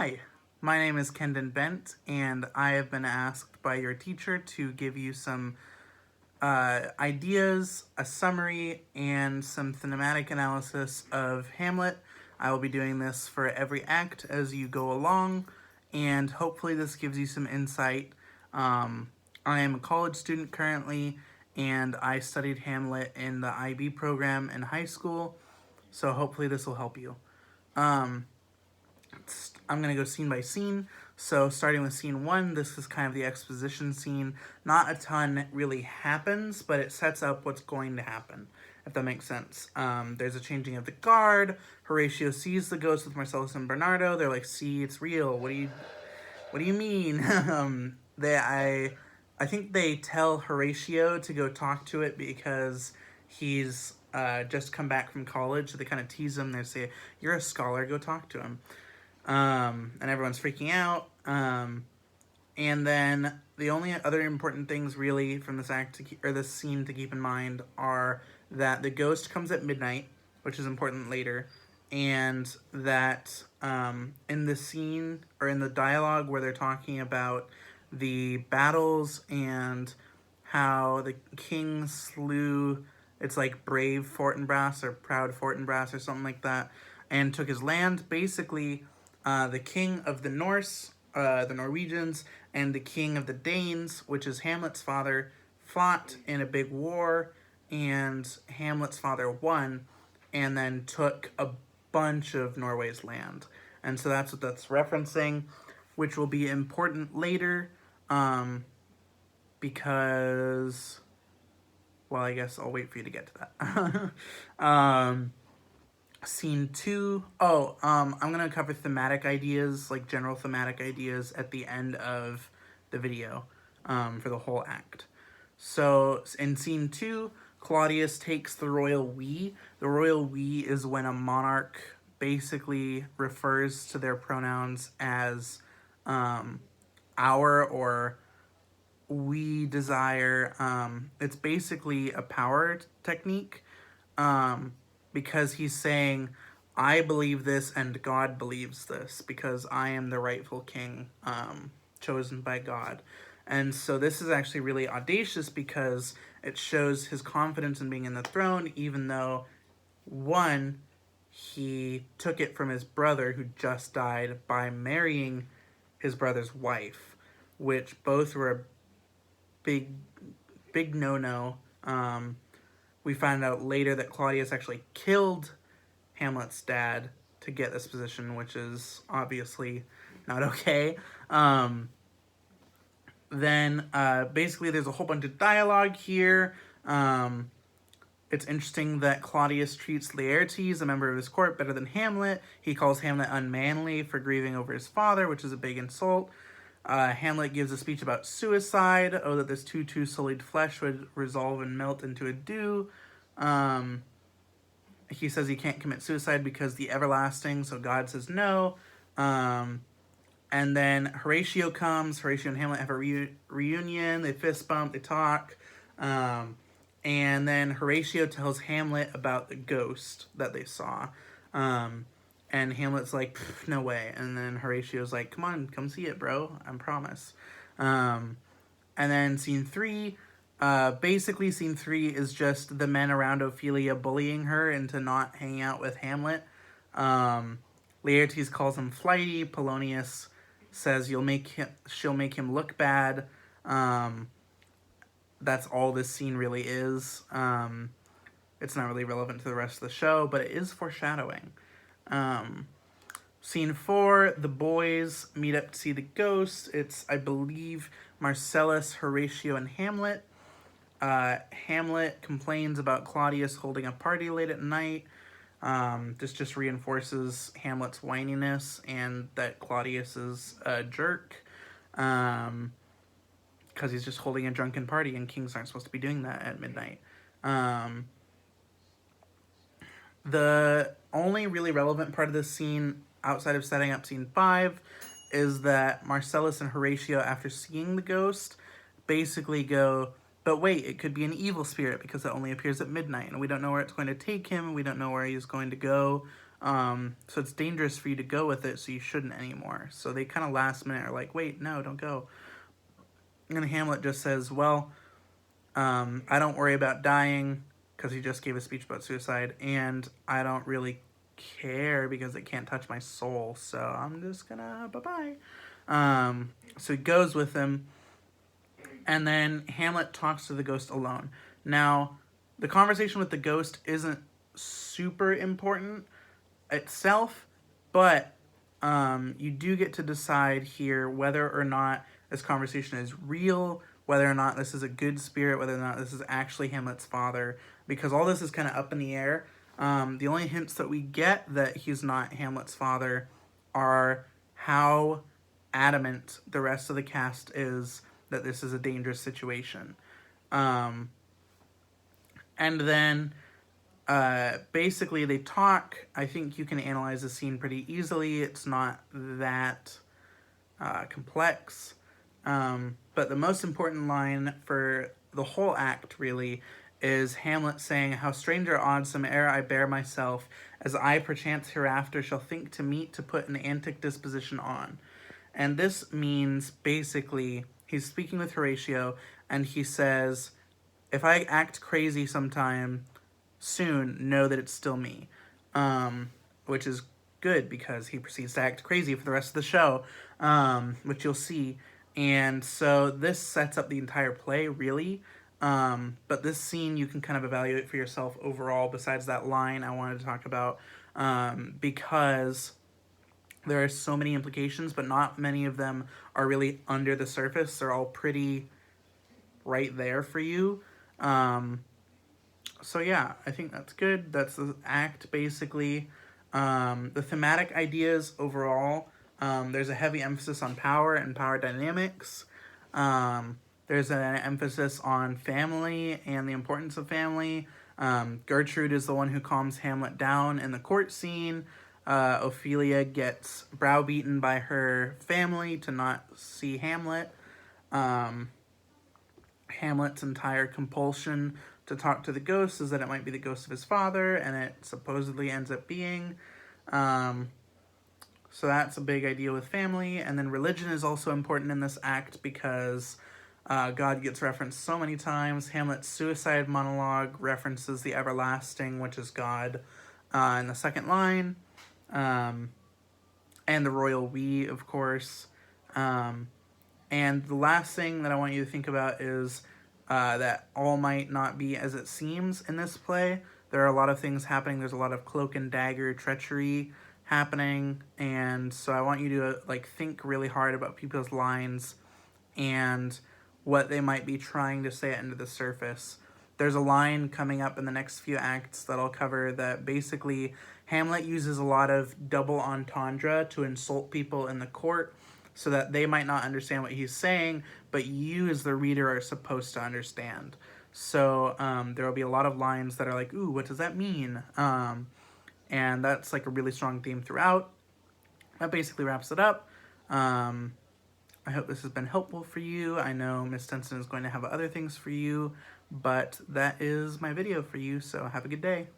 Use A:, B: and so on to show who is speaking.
A: Hi, my name is Kendan Bendt, and I have been asked by your teacher to give you some ideas, a summary, and some thematic analysis of Hamlet. I will be doing this for every act as you go along, and hopefully this gives you some insight. I am a college student currently, and I studied Hamlet in the IB program in high school, so hopefully this will help you. I'm going to go scene by scene. So starting with scene 1, this is kind of the exposition scene. Not a ton really happens, but it sets up what's going to happen, if that makes sense. There's a changing of the guard. Horatio sees the ghost with Marcellus and Bernardo. They're like, see, it's real. What do you mean? I think they tell Horatio to go talk to it because he's just come back from college. So they kind of tease him. They say, you're a scholar, go talk to him. And everyone's freaking out. And then the only other important things really from this this scene to keep in mind are that the ghost comes at midnight, which is important later, and that in the scene or in the dialogue where they're talking about the battles and how the king slew, it's like brave Fortinbras or proud Fortinbras or something like that, and took his land. Basically, the king of the Norse, the Norwegians, and the king of the Danes, which is Hamlet's father, fought in a big war, and Hamlet's father won, and then took a bunch of Norway's land. And so that's what that's referencing, which will be important later, because, well, I guess I'll wait for you to get to that. Scene 2. I'm going to cover thematic ideas, like general thematic ideas, at the end of the video for the whole act. So in scene 2, Claudius takes the royal we. The royal we is when a monarch basically refers to their pronouns as our or we desire. It's basically a power technique. Because he's saying, I believe this and God believes this because I am the rightful king chosen by God. And so this is actually really audacious because it shows his confidence in being in the throne, even though, one, he took it from his brother who just died by marrying his brother's wife, which both were a big no-no. We find out later that Claudius actually killed Hamlet's dad to get this position, which is obviously not okay. Then basically there's a whole bunch of dialogue here. It's interesting that Claudius treats Laertes, a member of his court, better than Hamlet. He calls Hamlet unmanly for grieving over his father, which is a big insult. Hamlet gives a speech about suicide. Oh, that this too sullied flesh would resolve and melt into a dew. He says he can't commit suicide because the everlasting, so God says no. And then Horatio comes. Horatio and Hamlet have a reunion. They fist bump. They talk. And then Horatio tells Hamlet about the ghost that they saw. And Hamlet's like, no way. And then Horatio's like, come on, come see it, bro. I promise. And then scene 3. Basically, scene 3 is just the men around Ophelia bullying her into not hanging out with Hamlet. Laertes calls him flighty. Polonius says she'll make him look bad. That's all this scene really is. It's not really relevant to the rest of the show, but it is foreshadowing. Scene 4, the boys meet up to see the ghost. It's, I believe, Marcellus, Horatio, and Hamlet. Hamlet complains about Claudius holding a party late at night. This just reinforces Hamlet's whininess and that Claudius is a jerk. Because he's just holding a drunken party and kings aren't supposed to be doing that at midnight. The only really relevant part of this scene, outside of setting up scene 5, is that Marcellus and Horatio, after seeing the ghost, basically go, but wait, it could be an evil spirit because it only appears at midnight, and we don't know where it's going to take him, we don't know where he's going to go. So it's dangerous for you to go with it, so you shouldn't anymore. So they kind of last minute are like, wait, no, don't go. And Hamlet just says, well, I don't worry about dying because he just gave a speech about suicide, and I don't really care because it can't touch my soul, so I'm just gonna bye-bye. So he goes with him, and then Hamlet talks to the ghost alone. Now, the conversation with the ghost isn't super important itself, but you do get to decide here whether or not this conversation is real, whether or not this is a good spirit, whether or not this is actually Hamlet's father, because all this is kind of up in the air. The only hints that we get that he's not Hamlet's father are how adamant the rest of the cast is that this is a dangerous situation. And then basically they talk. I think you can analyze the scene pretty easily. It's not that complex. But the most important line for the whole act, really, is Hamlet saying, "How strange or odd some'er I bear myself, as I perchance hereafter shall think to meet to put an antic disposition on." And this means, basically, he's speaking with Horatio, and he says, if I act crazy sometime soon, know that it's still me. Which is good, because he proceeds to act crazy for the rest of the show, which you'll see. And so this sets up the entire play, really. But this scene you can kind of evaluate for yourself overall, besides that line I wanted to talk about, because there are so many implications, but not many of them are really under the surface. They're all pretty right there for you. So yeah, I think that's good. That's the act, basically. The thematic ideas overall, there's a heavy emphasis on power and power dynamics. There's an emphasis on family and the importance of family. Gertrude is the one who calms Hamlet down in the court scene. Ophelia gets browbeaten by her family to not see Hamlet. Hamlet's entire compulsion to talk to the ghost is that it might be the ghost of his father, and it supposedly ends up being. So that's a big idea with family. And then religion is also important in this act because God gets referenced so many times. Hamlet's suicide monologue references the everlasting, which is God, in the second line. And the royal we, of course. And the last thing that I want you to think about is that all might not be as it seems in this play. There are a lot of things happening. There's a lot of cloak and dagger treachery happening, and so I want you to think really hard about people's lines and what they might be trying to say under the surface. There's a line coming up in the next few acts that I'll cover that basically Hamlet uses a lot of double entendre to insult people in the court so that they might not understand what he's saying, but you as the reader are supposed to understand. So there will be a lot of lines that are like, ooh, what does that mean? And that's a really strong theme throughout. That basically wraps it up. I hope this has been helpful for you. I know Miss Stenson is going to have other things for you, but that is my video for you, so have a good day.